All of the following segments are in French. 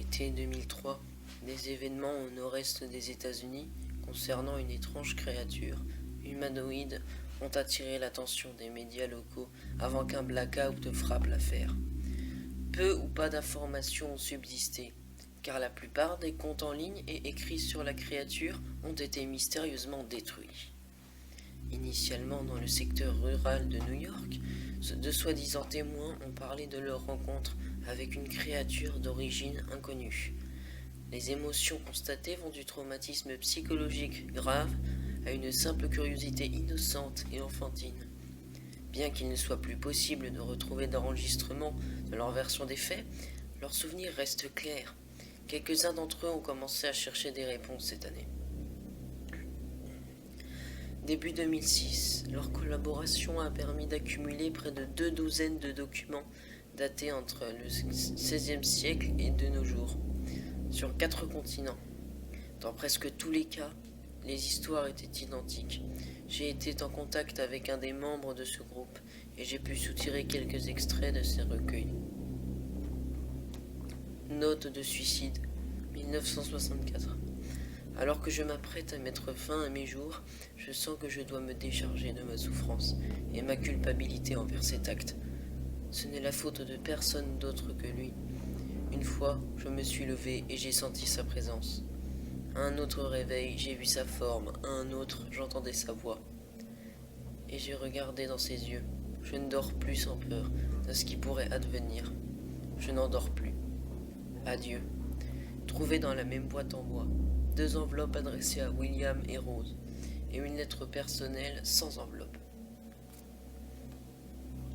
Été 2003, des événements au nord-est des États-Unis concernant une étrange créature humanoïde ont attiré l'attention des médias locaux avant qu'un blackout frappe l'affaire. Peu ou pas d'informations ont subsisté, car la plupart des comptes en ligne et écrits sur la créature ont été mystérieusement détruits. Initialement dans le secteur rural de New York, de soi-disant témoins ont parlé de leur rencontre avec une créature d'origine inconnue. Les émotions constatées vont du traumatisme psychologique grave à une simple curiosité innocente et enfantine. Bien qu'il ne soit plus possible de retrouver d'enregistrements de leur version des faits, leurs souvenirs restent clairs. Quelques-uns d'entre eux ont commencé à chercher des réponses cette année. Début 2006, leur collaboration a permis d'accumuler près de 2 douzaines de documents datés entre le XVIe siècle et de nos jours, sur 4 continents. Dans presque tous les cas, les histoires étaient identiques. J'ai été en contact avec un des membres de ce groupe et j'ai pu soutirer quelques extraits de ces recueils. Note de suicide, 1964. Alors que je m'apprête à mettre fin à mes jours, je sens que je dois me décharger de ma souffrance et ma culpabilité envers cet acte. Ce n'est la faute de personne d'autre que lui. Une fois, je me suis levé et j'ai senti sa présence. À un autre réveil, j'ai vu sa forme. À un autre, j'entendais sa voix. Et j'ai regardé dans ses yeux. Je ne dors plus sans peur de ce qui pourrait advenir. Je n'en dors plus. Adieu. Trouvé dans la même boîte en bois, 2 enveloppes adressées à William et Rose, et une lettre personnelle sans enveloppe.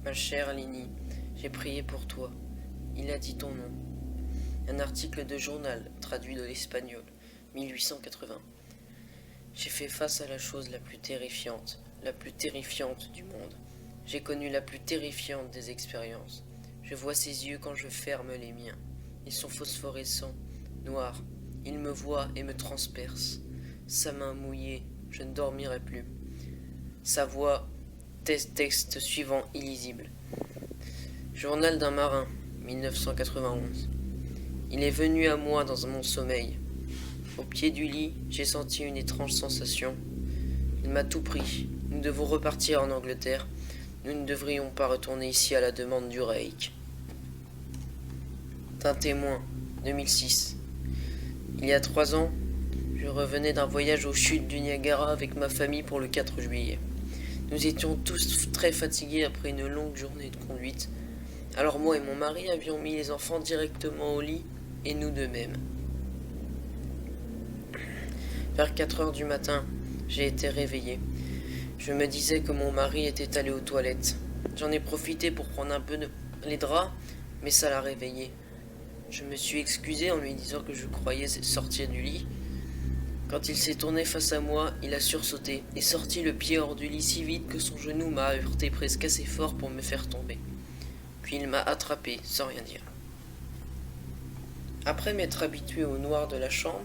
Ma chère Lini, j'ai prié pour toi. Il a dit ton nom. Un article de journal, traduit de l'espagnol, 1880. J'ai fait face à la chose la plus terrifiante du monde. J'ai connu la plus terrifiante des expériences. Je vois ses yeux quand je ferme les miens. Ils sont phosphorescents, noirs. Il me voit et me transperce. Sa main mouillée, je ne dormirai plus. Sa voix, texte suivant illisible. Journal d'un marin, 1991. Il est venu à moi dans mon sommeil. Au pied du lit, j'ai senti une étrange sensation. Il m'a tout pris. Nous devons repartir en Angleterre. Nous ne devrions pas retourner ici à la demande du Reich. Un témoin, 2006. Il y a 3 ans, je revenais d'un voyage aux chutes du Niagara avec ma famille pour le 4 juillet. Nous étions tous très fatigués après une longue journée de conduite. Alors moi et mon mari avions mis les enfants directement au lit et nous de même. Vers 4 heures du matin, j'ai été réveillé. Je me disais que mon mari était allé aux toilettes. J'en ai profité pour prendre un peu les draps, mais ça l'a réveillé. Je me suis excusé en lui disant que je croyais sortir du lit. Quand il s'est tourné face à moi, il a sursauté et sorti le pied hors du lit si vite que son genou m'a heurté presque assez fort pour me faire tomber. Puis il m'a attrapé sans rien dire. Après m'être habitué au noir de la chambre,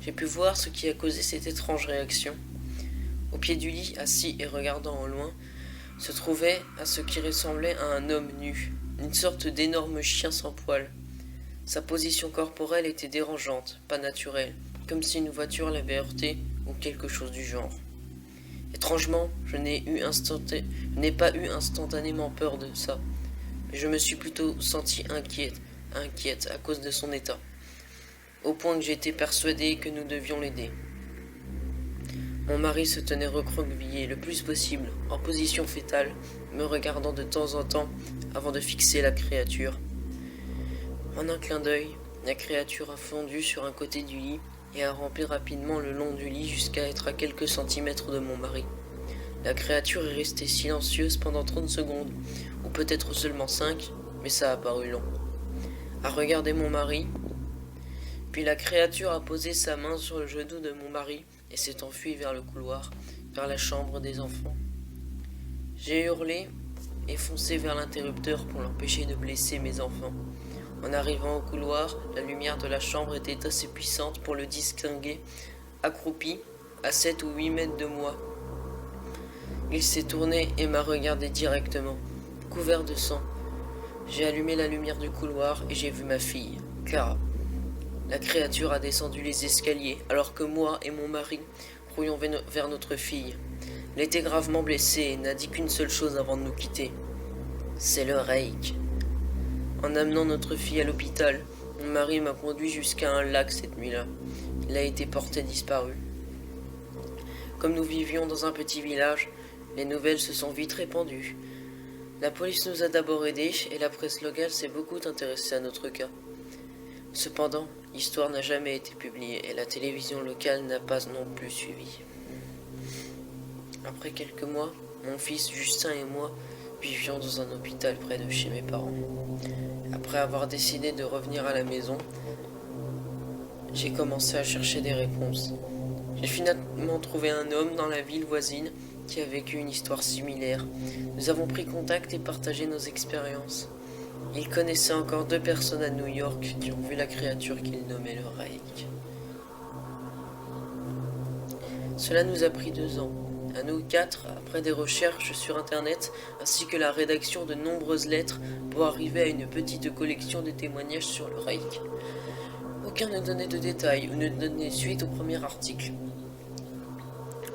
j'ai pu voir ce qui a causé cette étrange réaction. Au pied du lit, assis et regardant au loin, se trouvait à ce qui ressemblait à un homme nu, une sorte d'énorme chien sans poils. Sa position corporelle était dérangeante, pas naturelle, comme si une voiture l'avait heurté ou quelque chose du genre. Étrangement, je n'ai pas eu instantanément peur de ça, mais je me suis plutôt senti inquiète à cause de son état, au point que j'étais persuadé que nous devions l'aider. Mon mari se tenait recroquevillé le plus possible, en position fétale, me regardant de temps en temps avant de fixer la créature. En un clin d'œil, la créature a fondu sur un côté du lit et a rampé rapidement le long du lit jusqu'à être à quelques centimètres de mon mari. La créature est restée silencieuse pendant 30 secondes, ou peut-être seulement 5, mais ça a paru long. A regarder mon mari, puis la créature a posé sa main sur le genou de mon mari et s'est enfuie vers le couloir, vers la chambre des enfants. J'ai hurlé et foncé vers l'interrupteur pour l'empêcher de blesser mes enfants. En arrivant au couloir, la lumière de la chambre était assez puissante pour le distinguer, accroupi à 7 ou 8 mètres de moi. Il s'est tourné et m'a regardé directement, couvert de sang. J'ai allumé la lumière du couloir et j'ai vu ma fille, Clara. La créature a descendu les escaliers, alors que moi et mon mari courions vers notre fille. Elle était gravement blessée et n'a dit qu'une seule chose avant de nous quitter. C'est le Reik. En amenant notre fille à l'hôpital, mon mari m'a conduit jusqu'à un lac cette nuit-là. Il a été porté disparu. Comme nous vivions dans un petit village, les nouvelles se sont vite répandues. La police nous a d'abord aidés et la presse locale s'est beaucoup intéressée à notre cas. Cependant, l'histoire n'a jamais été publiée et la télévision locale n'a pas non plus suivi. Après quelques mois, mon fils Justin et moi vivions dans un hôpital près de chez mes parents. Après avoir décidé de revenir à la maison, j'ai commencé à chercher des réponses. J'ai finalement trouvé un homme dans la ville voisine qui a vécu une histoire similaire. Nous avons pris contact et partagé nos expériences. Il connaissait encore 2 personnes à New York qui ont vu la créature qu'il nommait le Reik. Cela nous a pris 2 ans. À nous 4, après des recherches sur internet, ainsi que la rédaction de nombreuses lettres pour arriver à une petite collection de témoignages sur le Reik. Aucun ne donnait de détails ou ne donnait suite au premier article.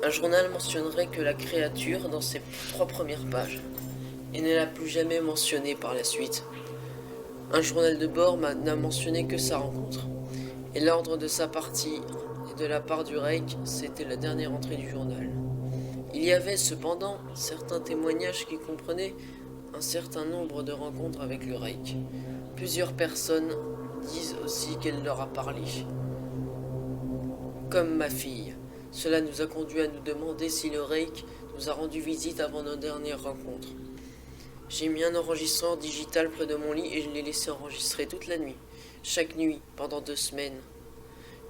Un journal mentionnerait que la créature dans ses 3 premières pages, et ne l'a plus jamais mentionné par la suite. Un journal de bord n'a mentionné que sa rencontre, et l'ordre de sa partie et de la part du Reik, c'était la dernière entrée du journal. Il y avait cependant certains témoignages qui comprenaient un certain nombre de rencontres avec le Reik. Plusieurs personnes disent aussi qu'elle leur a parlé. Comme ma fille. Cela nous a conduit à nous demander si le Reik nous a rendu visite avant nos dernières rencontres. J'ai mis un enregistreur digital près de mon lit et je l'ai laissé enregistrer toute la nuit, chaque nuit, pendant 2 semaines.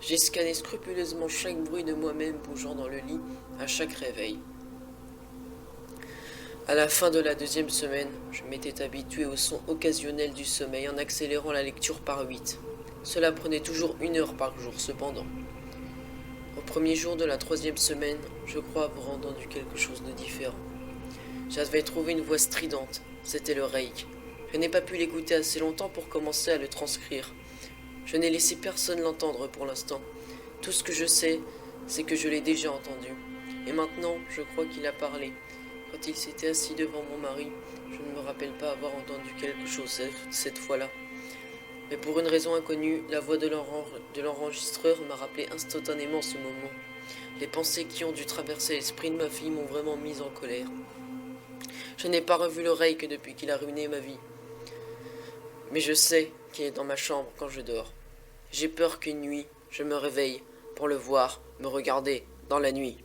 J'ai scanné scrupuleusement chaque bruit de moi-même bougeant dans le lit à chaque réveil. À la fin de la 2e semaine, je m'étais habitué au son occasionnel du sommeil en accélérant la lecture par 8. Cela prenait toujours 1 heure par jour cependant. Au premier jour de la 3e semaine, je crois avoir entendu quelque chose de différent. J'avais trouvé une voix stridente, c'était le Reik. Je n'ai pas pu l'écouter assez longtemps pour commencer à le transcrire. Je n'ai laissé personne l'entendre pour l'instant. Tout ce que je sais, c'est que je l'ai déjà entendu. Et maintenant, je crois qu'il a parlé. Quand il s'était assis devant mon mari, je ne me rappelle pas avoir entendu quelque chose cette fois-là. Mais pour une raison inconnue, la voix de l'enregistreur m'a rappelé instantanément ce moment. Les pensées qui ont dû traverser l'esprit de ma fille m'ont vraiment mise en colère. Je n'ai pas revu le Reik depuis qu'il a ruiné ma vie. Mais je sais qu'il est dans ma chambre quand je dors. J'ai peur qu'une nuit, je me réveille pour le voir me regarder dans la nuit.